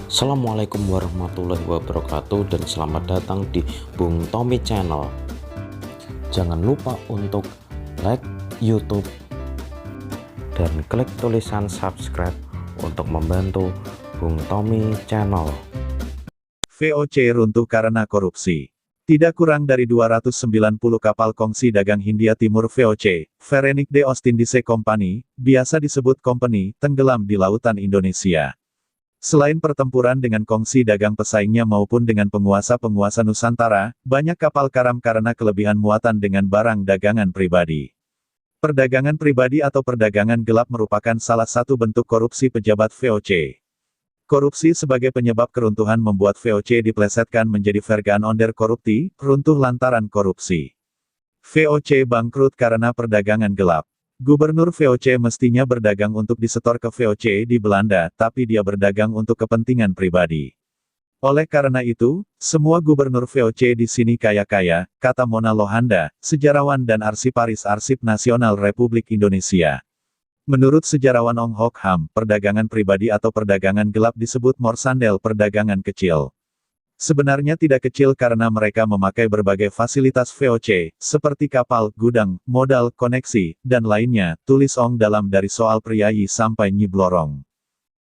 Assalamualaikum warahmatullahi wabarakatuh dan selamat datang di Bung Tommy Channel. Jangan lupa untuk like YouTube dan klik tulisan subscribe untuk membantu Bung Tommy Channel. VOC runtuh karena korupsi. Tidak kurang dari 290 kapal kongsi dagang Hindia Timur VOC, Verenic de Ostindische Company, biasa disebut Company, tenggelam di lautan Indonesia. Selain pertempuran dengan kongsi dagang pesaingnya maupun dengan penguasa-penguasa Nusantara, banyak kapal karam karena kelebihan muatan dengan barang dagangan pribadi. Perdagangan pribadi atau perdagangan gelap merupakan salah satu bentuk korupsi pejabat VOC. Korupsi sebagai penyebab keruntuhan membuat VOC diplesetkan menjadi Vergaan onder korupti, runtuh lantaran korupsi. VOC bangkrut karena perdagangan gelap. Gubernur VOC mestinya berdagang untuk disetor ke VOC di Belanda, tapi dia berdagang untuk kepentingan pribadi. Oleh karena itu, semua gubernur VOC di sini kaya-kaya, kata Mona Lohanda, sejarawan dan arsiparis Arsip Nasional Republik Indonesia. Menurut sejarawan Ong Hok Ham, perdagangan pribadi atau perdagangan gelap disebut morsandel perdagangan kecil. Sebenarnya tidak kecil karena mereka memakai berbagai fasilitas VOC, seperti kapal, gudang, modal, koneksi, dan lainnya, tulis Ong dalam Dari Soal Priayi sampai Nyi Blorong.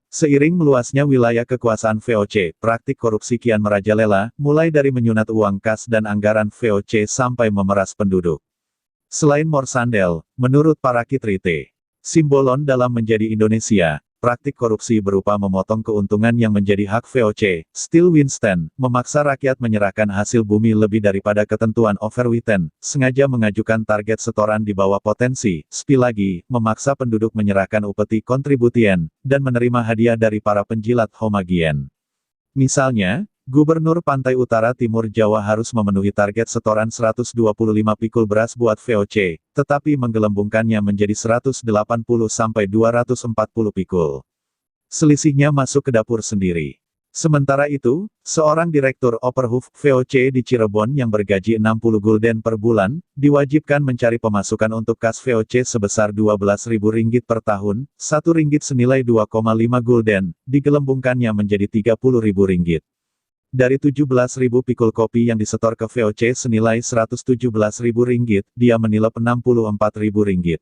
Seiring meluasnya wilayah kekuasaan VOC, praktik korupsi kian merajalela, mulai dari menyunat uang kas dan anggaran VOC sampai memeras penduduk. Selain morsandel, menurut para kitrite, simbolon dalam menjadi Indonesia, praktik korupsi berupa memotong keuntungan yang menjadi hak VOC, Steel Winston, memaksa rakyat menyerahkan hasil bumi lebih daripada ketentuan overwritten, sengaja mengajukan target setoran di bawah potensi, SPI lagi, memaksa penduduk menyerahkan upeti kontributien, dan menerima hadiah dari para penjilat homagien. Misalnya, Gubernur Pantai Utara Timur Jawa harus memenuhi target setoran 125 pikul beras buat VOC, tetapi menggelembungkannya menjadi 180 sampai 240 pikul. Selisihnya masuk ke dapur sendiri. Sementara itu, seorang direktur Operhoof VOC di Cirebon yang bergaji 60 gulden per bulan, diwajibkan mencari pemasukan untuk kas VOC sebesar Rp12.000 per tahun, 1 ringgit senilai 2,5 gulden, digelembungkannya menjadi Rp30.000. Dari 17.000 pikul kopi yang disetor ke VOC senilai Rp117.000, dia menilep Rp64.000.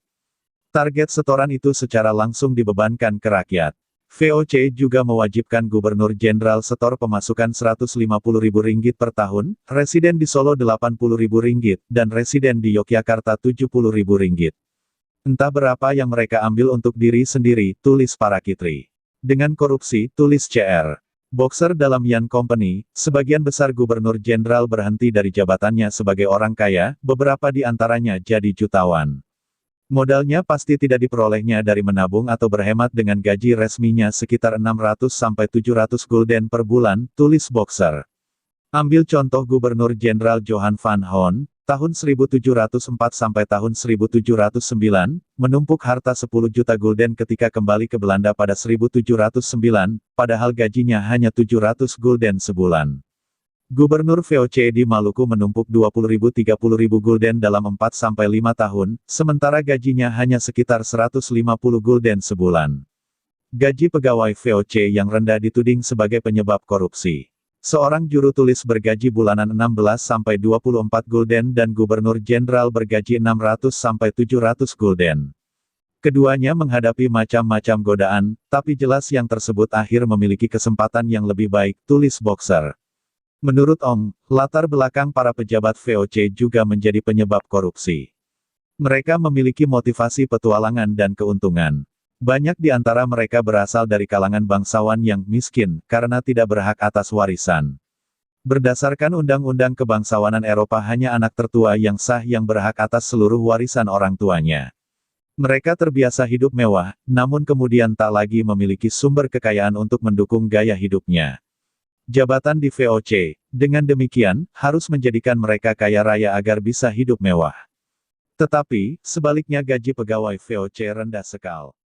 Target setoran itu secara langsung dibebankan ke rakyat. VOC juga mewajibkan Gubernur Jenderal setor pemasukan Rp150.000 per tahun, residen di Solo Rp80.000, dan residen di Yogyakarta Rp70.000. Entah berapa yang mereka ambil untuk diri sendiri, tulis para kitri. Dengan korupsi, tulis CR. Boxer dalam Yan Company, sebagian besar gubernur jenderal berhenti dari jabatannya sebagai orang kaya, beberapa di antaranya jadi jutawan. Modalnya pasti tidak diperolehnya dari menabung atau berhemat dengan gaji resminya sekitar 600-700 gulden per bulan, tulis Boxer. Ambil contoh Gubernur Jenderal Johan van Hoon, tahun 1704 sampai tahun 1709, menumpuk harta 10 juta gulden ketika kembali ke Belanda pada 1709, padahal gajinya hanya 700 gulden sebulan. Gubernur VOC di Maluku menumpuk 20.000-30.000 gulden dalam 4 sampai 5 tahun, sementara gajinya hanya sekitar 150 gulden sebulan. Gaji pegawai VOC yang rendah dituding sebagai penyebab korupsi. Seorang juru tulis bergaji bulanan 16-24 gulden dan gubernur jenderal bergaji 600-700 gulden. Keduanya menghadapi macam-macam godaan, tapi jelas yang tersebut akhir memiliki kesempatan yang lebih baik, tulis Boxer. Menurut Ong, latar belakang para pejabat VOC juga menjadi penyebab korupsi. Mereka memiliki motivasi petualangan dan keuntungan. Banyak di antara mereka berasal dari kalangan bangsawan yang miskin, karena tidak berhak atas warisan. Berdasarkan Undang-Undang Kebangsawanan Eropa hanya anak tertua yang sah yang berhak atas seluruh warisan orang tuanya. Mereka terbiasa hidup mewah, namun kemudian tak lagi memiliki sumber kekayaan untuk mendukung gaya hidupnya. Jabatan di VOC, dengan demikian, harus menjadikan mereka kaya raya agar bisa hidup mewah. Tetapi, sebaliknya gaji pegawai VOC rendah sekali.